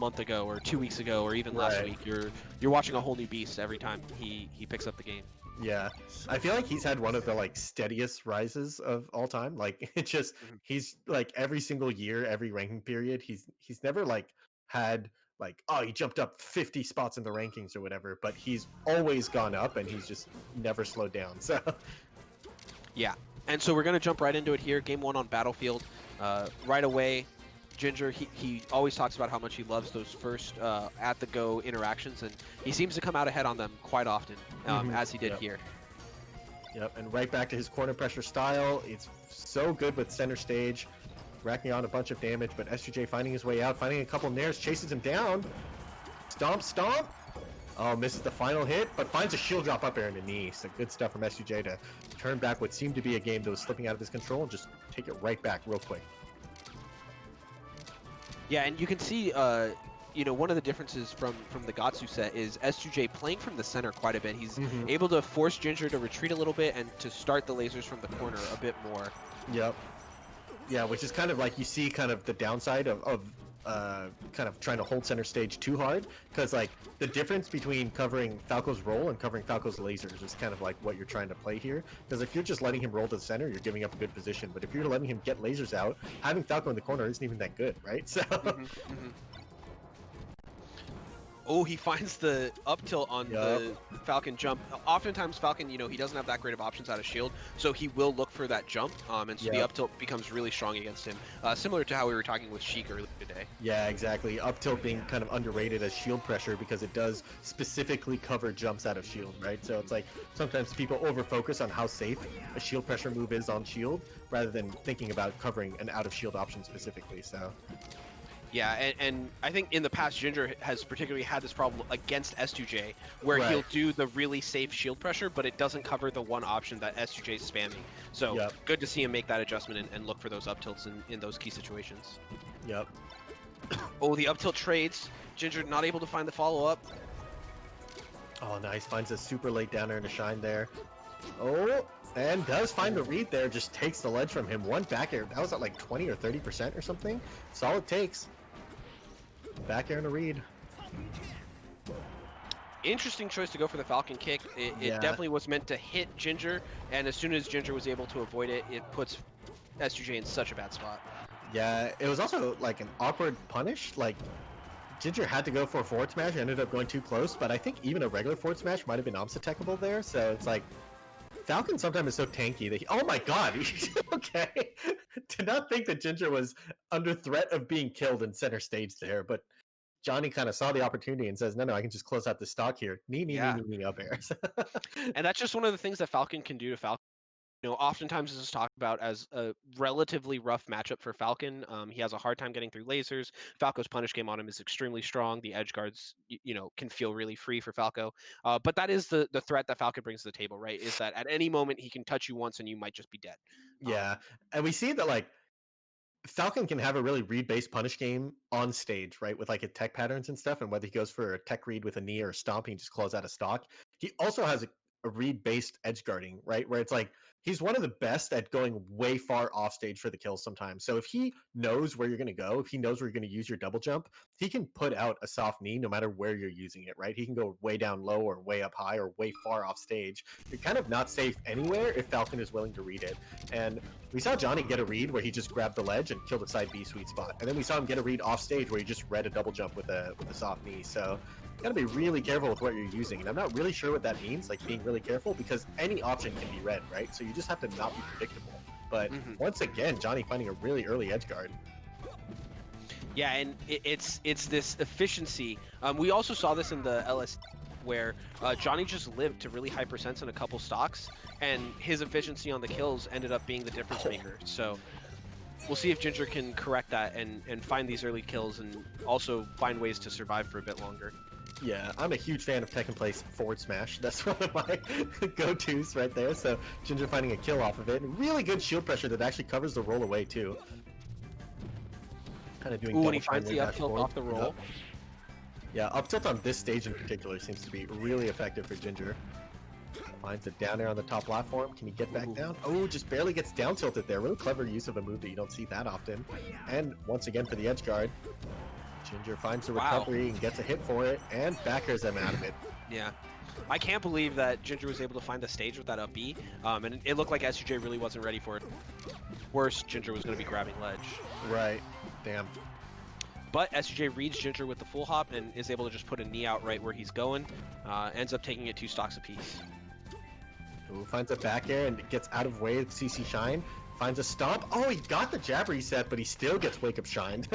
month ago or 2 weeks ago or even last week. You're watching a whole new beast every time he picks up the game. Yeah, I feel like he's had one of the like steadiest rises of all time. Like it's just he's like every single year, every ranking period, he's never like had like, oh, he jumped up 50 spots in the rankings or whatever, but he's always gone up and he's just never slowed down. So yeah, and so we're gonna jump right into it here. Game 1 on Battlefield. Right away, Ginger, he always talks about how much he loves those first at the go interactions, and he seems to come out ahead on them quite often, as he did here. Yep, and right back to his corner pressure style. It's so good with center stage, racking on a bunch of damage, but S2J finding his way out, finding a couple nairs, chases him down. Stomp, stomp! Oh, misses the final hit, but finds a shield drop up air in the knee. So good stuff from S2J to turn back what seemed to be a game that was slipping out of his control and just take it right back real quick. Yeah, and you can see, you know, one of the differences from the Gatsu set is S2J playing from the center quite a bit. He's able to force Ginger to retreat a little bit and to start the lasers from the corner a bit more. Yep. Yeah, which is kind of like you see kind of the downside of kind of trying to hold center stage too hard, because like the difference between covering Falco's roll and covering Falco's lasers is kind of like what you're trying to play here. Because if you're just letting him roll to the center, you're giving up a good position, but if you're letting him get lasers out, having Falco in the corner isn't even that good, right? So Oh, he finds the up tilt on the Falcon jump. Oftentimes Falcon, you know, he doesn't have that great of options out of shield, so he will look for that jump, and so the up tilt becomes really strong against him, similar to how we were talking with Sheik earlier today. Yeah, exactly. Up tilt being kind of underrated as shield pressure because it does specifically cover jumps out of shield, right? So it's like sometimes people over focus on how safe a shield pressure move is on shield rather than thinking about covering an out of shield option specifically. So yeah, and I think in the past, Ginger has particularly had this problem against S2J, where he'll do the really safe shield pressure, but it doesn't cover the one option that S2J is spamming. So good to see him make that adjustment and look for those up tilts in those key situations. Yep. Oh, the up tilt trades. Ginger not able to find the follow-up. Oh, nice. Finds a super late downer and a shine there. Oh, and does find the read there. Just takes the ledge from him. One back air. That was at like 20 or 30% or something. That's all it takes. Back air and a read. Interesting choice to go for the Falcon kick. It definitely was meant to hit Ginger, and as soon as Ginger was able to avoid it, it puts S2J in such a bad spot. Yeah, it was also like an awkward punish. Like Ginger had to go for a forward smash, ended up going too close, but I think even a regular forward smash might have been obstacle there. So it's like Falcon sometimes is so tanky that oh my god, okay. Did not think that Ginger was under threat of being killed in center stage there, but Johnny kind of saw the opportunity and says, no, I can just close out the stock here. Knee up airs. And that's just one of the things that Falcon can do to Falcon. You know, oftentimes this is talked about as a relatively rough matchup for Falcon. He has a hard time getting through lasers. Falco's punish game on him is extremely strong. The edge guards, you know, can feel really free for Falco. But that is the threat that Falcon brings to the table, right? Is that at any moment he can touch you once and you might just be dead. Yeah, and we see that like Falcon can have a really read-based punish game on stage, right? With like his tech patterns and stuff, and whether he goes for a tech read with a knee or a stomp, he just close out of stock. He also has a read-based edge guarding, right? Where it's like he's one of the best at going way far off stage for the kills sometimes. So if he knows where you're going to go, if he knows where you're going to use your double jump, he can put out a soft knee no matter where you're using it, right? He can go way down low or way up high or way far off stage. You're kind of not safe anywhere if Falcon is willing to read it. And we saw Johnny get a read where he just grabbed the ledge and killed a side B sweet spot. And then we saw him get a read off stage where he just read a double jump with a soft knee. So you gotta be really careful with what you're using. And I'm not really sure what that means, like being really careful, because any option can be read, right? So you just have to not be predictable. But once again, Johnny finding a really early edge guard. Yeah, and it's this efficiency. We also saw this in the LS where Johnny just lived to really high percents in a couple stocks, and his efficiency on the kills ended up being the difference maker. So we'll see if Ginger can correct that and find these early kills and also find ways to survive for a bit longer. Yeah, I'm a huge fan of Tekken Play's forward smash. That's one of my go-tos right there. So Ginger finding a kill off of it. And really good shield pressure that actually covers the roll away too. Kind of doing when he finds the up tilt off the roll. Yeah, up tilt on this stage in particular seems to be really effective for Ginger. Finds it down there on the top platform. Can he get back down? Oh, just barely gets down tilted there. Really clever use of a move that you don't see that often. And once again for the edge guard. Ginger finds the Wow. recovery and gets a hit for it, and back airs him out of it. Yeah. I can't believe that Ginger was able to find the stage with that up B, and it looked like S2J really wasn't ready for it. Worse, Ginger was going to be grabbing ledge. Right. Damn. But S2J reads Ginger with the full hop and is able to just put a knee out right where he's going. Ends up taking it 2 stocks apiece. Ooh, finds a back air and gets out of way of CC Shine. Finds a stomp. Oh, he got the jab reset, but he still gets wake up shined.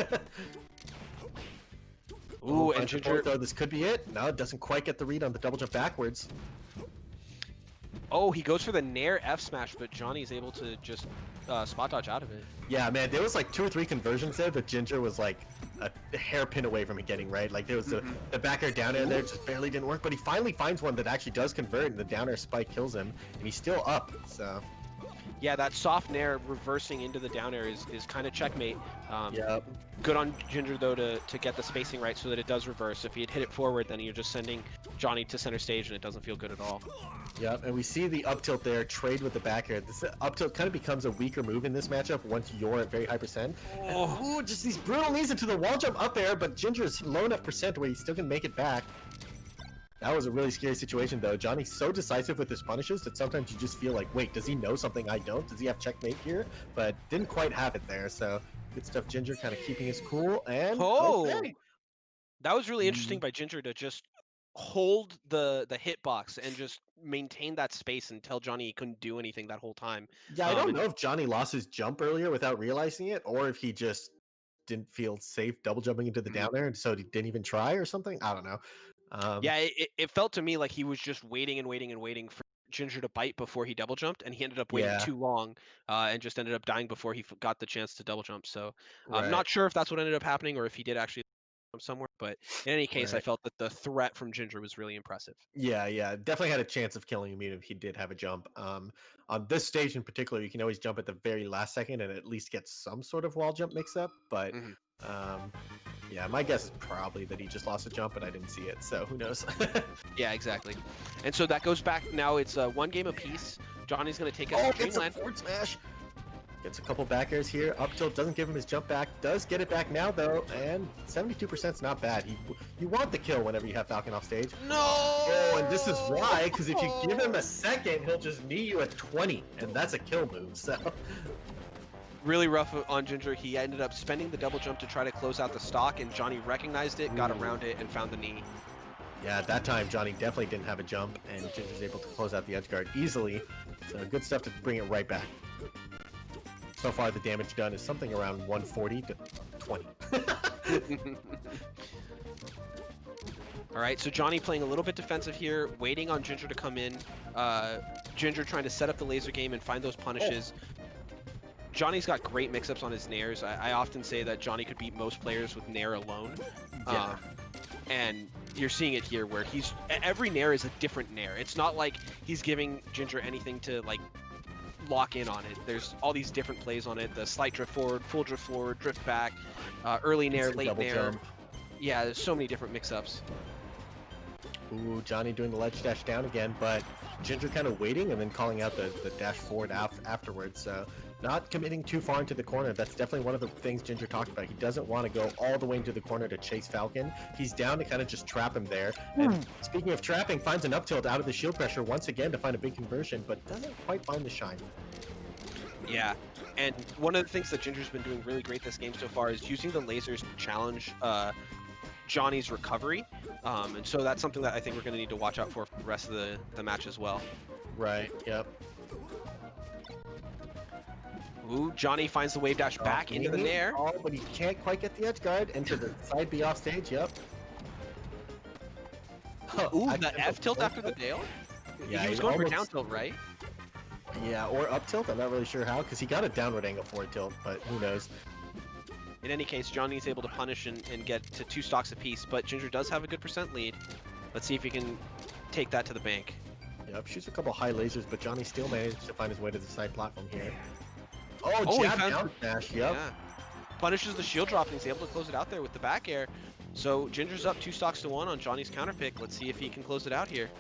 Ooh, and Ginger. Though this could be it. No, it doesn't quite get the read on the double jump backwards. Oh, he goes for the Nair F smash, but Johnny's able to just spot dodge out of it. Yeah, man, there was like 2 or 3 conversions there, but Ginger was like a hairpin away from it getting right. Like there was the back air down air there just barely didn't work, but he finally finds one that actually does convert, and the down air spike kills him, and he's still up. So yeah, that soft Nair reversing into the down air is kind of checkmate. yep. Good on Ginger though to get the spacing right so that it does reverse. If he had hit it forward, then you're just sending Johnny to center stage, and it doesn't feel good at all. Yep, and we see the up tilt there trade with the back air. This up tilt kind of becomes a weaker move in this matchup once you're at very high percent. Oh, just these brutal knees into the wall jump up air, but Ginger's low enough percent where he still can make it back. That was a really scary situation though. Johnny's so decisive with his punishes that sometimes you just feel like, wait, does he know something I don't? Does he have checkmate here? But didn't quite have it there, so good stuff. Ginger kind of keeping his cool, and okay. That was really interesting by Ginger to just hold the hitbox and just maintain that space and tell Johnny he couldn't do anything that whole time. Yeah, I don't know if Johnny lost his jump earlier without realizing it, or if he just didn't feel safe double jumping into the down there, and so he didn't even try or something. I don't know. Yeah, it felt to me like he was just waiting and waiting and waiting for Ginger to bite before he double jumped, and he ended up waiting too long and just ended up dying before he got the chance to double jump. So I'm not sure if that's what ended up happening or if he did actually jump somewhere, but in any case, I felt that the threat from Ginger was really impressive. Yeah, definitely had a chance of killing him even if he did have a jump. On this stage in particular, you can always jump at the very last second and at least get some sort of wall jump mix up, but yeah, my guess is probably that he just lost a jump, but I didn't see it, so who knows? Yeah, exactly. And so that goes back, now it's 1 game apiece. Johnny's going to take us to Dreamland. Forward smash! Gets a couple back airs here. Up tilt doesn't give him his jump back. Does get it back now, though, and 72% is not bad. You want the kill whenever you have Falcon off stage. No! Oh, and this is why, because if you give him a second, he'll just knee you at 20, and that's a kill move, so... Really rough on Ginger. He ended up spending the double jump to try to close out the stock, and Johnny recognized it, got around it, and found the knee. Yeah, at that time, Johnny definitely didn't have a jump, and Ginger's able to close out the edge guard easily. So good stuff to bring it right back. So far, the damage done is something around 140 to 20. All right, so Johnny playing a little bit defensive here, waiting on Ginger to come in. Ginger trying to set up the laser game and find those punishes. Johnny's got great mix-ups on his nairs. I often say that Johnny could beat most players with nair alone. Yeah. And you're seeing it here where every nair is a different nair. It's not like he's giving Ginger anything to like lock in on it. There's all these different plays on it. The slight drift forward, full drift forward, drift back, early nair, late nair. Jump. Yeah, there's so many different mix-ups. Ooh, Johnny doing the ledge dash down again, but Ginger kind of waiting and then calling out the dash forward afterwards. So not committing too far into the corner. That's definitely one of the things Ginger talked about. He doesn't want to go all the way into the corner to chase Falcon. He's down to kind of just trap him there. And speaking of trapping, finds an up tilt out of the shield pressure once again to find a big conversion, but doesn't quite find the shine. Yeah, and one of the things that Ginger's been doing really great this game so far is using the lasers to challenge Johnny's recovery. And so that's something that I think we're going to need to watch out for the rest of the match as well. Right, yep. Ooh, Johnny finds the wave dash back into the nair. Oh, but he can't quite get the edge guard into the side B off stage, yep. Ooh, the F tilt after the nail? Yeah, he was going for down tilt, right? Yeah, or up tilt, I'm not really sure how, because he got a downward angle forward tilt, but who knows. In any case, Johnny's able to punish and get to 2 stocks apiece, but Ginger does have a good percent lead. Let's see if he can take that to the bank. Yep, shoots a couple high lasers, but Johnny still managed to find his way to the side platform here. Oh, jab down smash, yep. Yeah. Punishes the shield drop, and he's able to close it out there with the back air. So Ginger's up 2 stocks to 1 on Johnny's counter pick. Let's see if he can close it out here.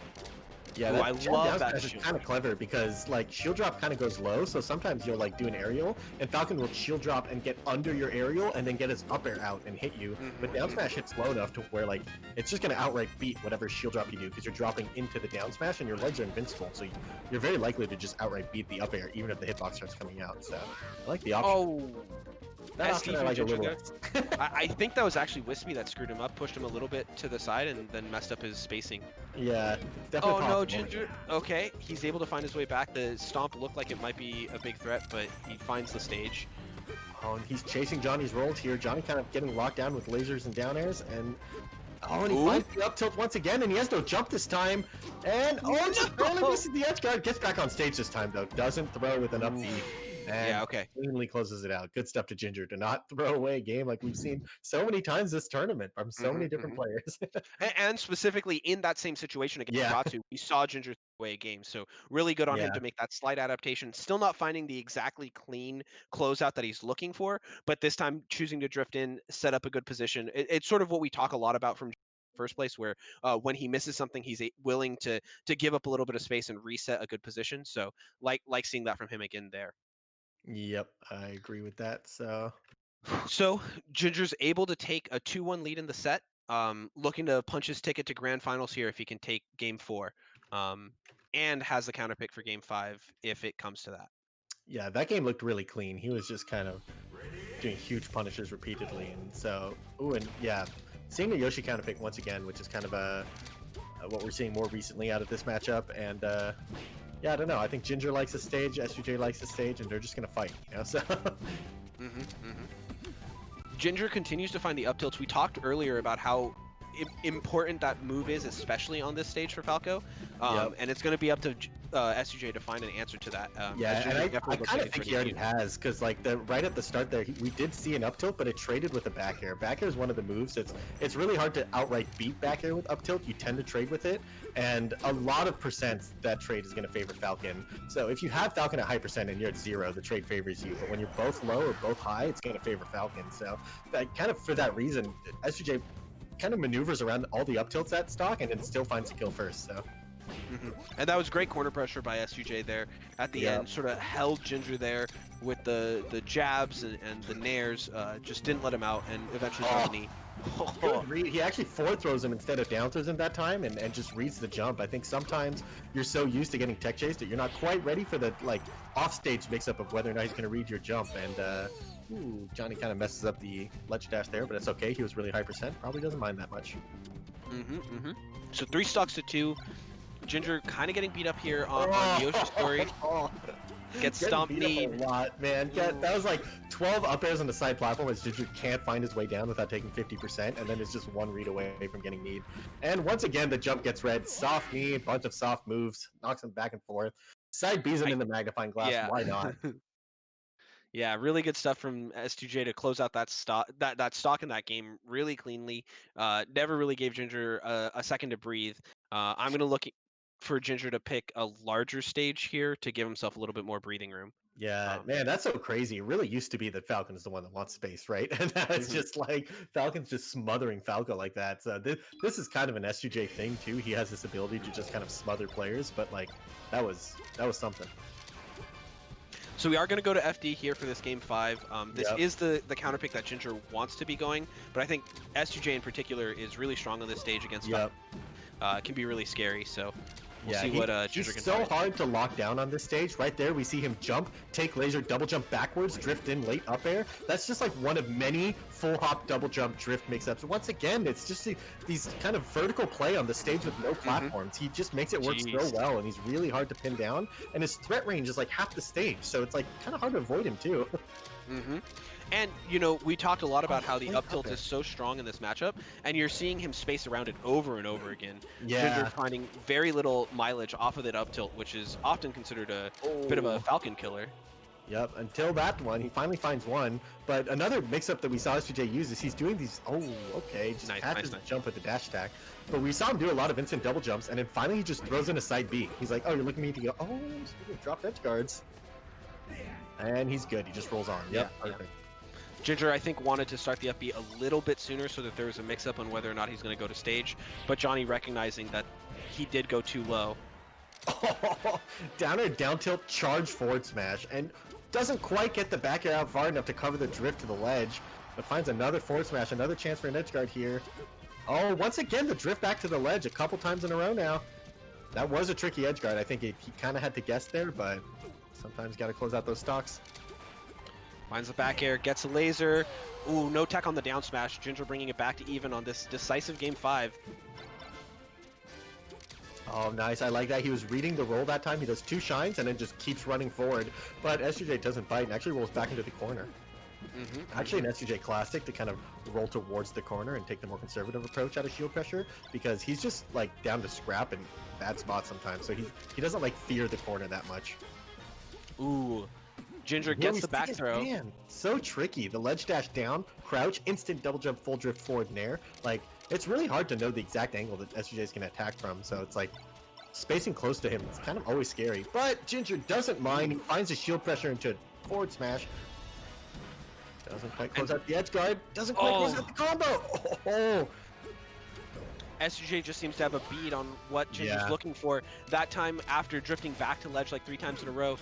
Yeah, Ooh, I that jab love down that smash is shield. kind of clever because like shield drop kind of goes low, so sometimes you'll like do an aerial, and Falcon will shield drop and get under your aerial and then get his up air out and hit you. But down smash hits low enough to where like it's just gonna outright beat whatever shield drop you do because you're dropping into the down smash and your legs are invincible, so you're very likely to just outright beat the up air even if the hitbox starts coming out. So I like the option. Oh, That option I SD from like a Ginger little. there. I think that was actually Wispy that screwed him up, pushed him a little bit to the side, and then messed up his spacing. Yeah, it's Oh definitely no, possible. Ginger. Okay, he's able to find his way back. The stomp looked like it might be a big threat, but he finds the stage. Oh, and he's chasing Johnny's rolls here. Johnny kind of getting locked down with lasers and down airs, and and he finds the up tilt once again, and he has no jump this time. And just barely misses the edge guard. Gets back on stage this time though. Doesn't throw with an up B. And Yeah, okay. cleanly closes it out. Good stuff to Ginger to not throw away a game like we've seen so many times this tournament from so many different players. And specifically in that same situation against Ratu, we saw Ginger throw away a game. So really good on him to make that slight adaptation. Still not finding the exactly clean closeout that he's looking for, but this time choosing to drift in, set up a good position. It's sort of what we talk a lot about from first place, where when he misses something, he's willing to give up a little bit of space and reset a good position. So like seeing that from him again there. Yep, I agree with that. So Ginger's able to take a 2-1 lead in the set. Looking to punch his ticket to grand finals here if he can take game 4, and has the counter pick for game 5 if it comes to that. Yeah, that game looked really clean. He was just kind of doing huge punishes repeatedly, and so seeing the Yoshi counter pick once again, which is kind of what we're seeing more recently out of this matchup, and I don't know. I think Ginger likes the stage, S2J likes the stage, and they're just gonna fight, So. Ginger continues to find the up tilts. We talked earlier about how important that move is, especially on this stage for Falco, and it's going to be up to S2J to find an answer to that. And I kind of think he already has, because like right at the start there, we did see an up tilt, but it traded with the back air. Back air is one of the moves. It's really hard to outright beat back air with up tilt. You tend to trade with it, and a lot of percents that trade is going to favor Falcon. So if you have Falcon at high percent and you're at 0, the trade favors you. But when you're both low or both high, it's going to favor Falcon. So kind of for that reason, S2J kind of maneuvers around all the up tilts at stock and then still finds a kill first. So. And that was great corner pressure by S2J there at the end. Sort of held Ginger there with the jabs and the nairs. Just didn't let him out, and eventually got the knee. Good read. He actually forward throws him instead of down throws him that time, and just reads the jump. I think sometimes you're so used to getting tech chased that you're not quite ready for the off-stage mix-up of whether or not he's going to read your jump. And Johnny kind of messes up the ledge dash there, but it's okay. He was really high percent. Probably doesn't mind that much. So 3 stocks to 2. Ginger kind of getting beat up here on Yoshi's story. Gets stomped knee. A lot, man. That was like 12 up airs on the side platform as Ginger can't find his way down without taking 50%, and then it's just one read away from getting kneed. And once again, the jump gets read. Soft knee, a bunch of soft moves, knocks him back and forth. Side B's him in the magnifying glass. Yeah. Why not? Yeah, really good stuff from S2J to close out that stock in that game really cleanly. Never really gave Ginger a second to breathe. I'm going to look for Ginger to pick a larger stage here to give himself a little bit more breathing room. Yeah, man, that's so crazy. It really used to be that Falcon is the one that wants space, right? And now it's just like Falcon's just smothering Falco like that. So this is kind of an S2J thing too. He has this ability to just kind of smother players, but like that was something. So we are going to go to FD here for this game 5. This is the counter pick that Ginger wants to be going, but I think S2J in particular is really strong on this stage against Falcon. Can be really scary, so we'll see what Ginger can do. He's so hard to lock down on this stage. Right there, we see him jump, take laser, double jump backwards, drift in late up air. That's just like one of many full hop double jump drift mix-ups. Once again, it's just these kind of vertical play on the stage with no platforms. He just makes it work so well, and he's really hard to pin down. And his threat range is like half the stage, so it's like kind of hard to avoid him too. And, we talked a lot about how the up tilt is so strong in this matchup, and you're seeing him space around it over and over again. Ginger finding very little mileage off of that up tilt, which is often considered a bit of a Falcon killer. Yep, until that one, he finally finds one. But another mix-up that we saw S2J use is he's doing these, just catches the jump with the dash attack. But we saw him do a lot of instant double jumps, and then finally he just throws in a side B. He's like, you're looking at me to go, drop edge guards. And he's good, he just rolls on. Perfect. Ginger, I think, wanted to start the up B a little bit sooner so that there was a mix-up on whether or not he's going to go to stage. But Johnny recognizing that he did go too low, Down air, down tilt, charge forward smash, and doesn't quite get the back air out far enough to cover the drift to the ledge, but finds another forward smash, another chance for an edge guard here. Oh, once again, the drift back to the ledge a couple times in a row now. That was a tricky edge guard. I think he kind of had to guess there, but sometimes got to close out those stocks. Finds the back air, gets a laser. Ooh, no tech on the down smash. Ginger bringing it back to even on this decisive game 5. Oh, nice. I like that. He was reading the roll that time. He does 2 shines and then just keeps running forward. But S2J doesn't bite and actually rolls back into the corner. Actually, an S2J classic to kind of roll towards the corner and take the more conservative approach out of shield pressure, because he's just like down to scrap and bad spots sometimes. So he doesn't like fear the corner that much. Ooh. Ginger gets the back throw. Man, so tricky. The ledge dash down, crouch, instant double jump, full drift forward in air. Like, it's really hard to know the exact angle that S2J is going to attack from. So it's like spacing close to him. It's kind of always scary. But Ginger doesn't mind. He finds the shield pressure into a forward smash. Doesn't quite close out the edge guard. Doesn't quite close out the combo. Oh. S2J just seems to have a bead on what Ginger's looking for. That time, after drifting back to ledge like 3 times in a row,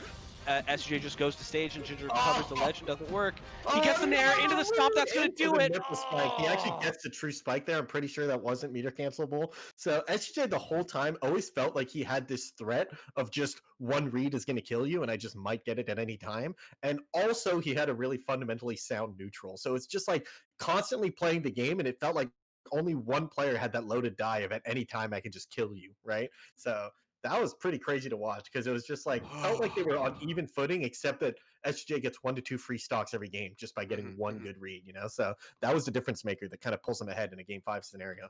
S2J just goes to stage and Ginger covers the ledge and doesn't work. He gets the nair into the stomp. That's going to do it. Spike. He actually gets the true spike there. I'm pretty sure that wasn't meter cancelable. So S2J the whole time always felt like he had this threat of just one read is going to kill you and I just might get it at any time. And also he had a really fundamentally sound neutral. So it's just like constantly playing the game, and it felt like only one player had that loaded die of at any time I can just kill you, right? So that was pretty crazy to watch, because it was just like felt like they were on even footing, except that S2J gets 1 to 2 free stocks every game just by getting one good read, you know? So that was the difference maker that kind of pulls them ahead in a game 5 scenario.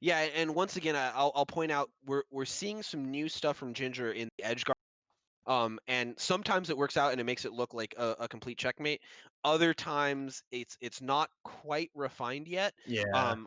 Yeah, and once again, I'll point out we're seeing some new stuff from Ginger in the edge guard. And sometimes it works out and it makes it look like a complete checkmate. Other times it's not quite refined yet. Yeah. I'm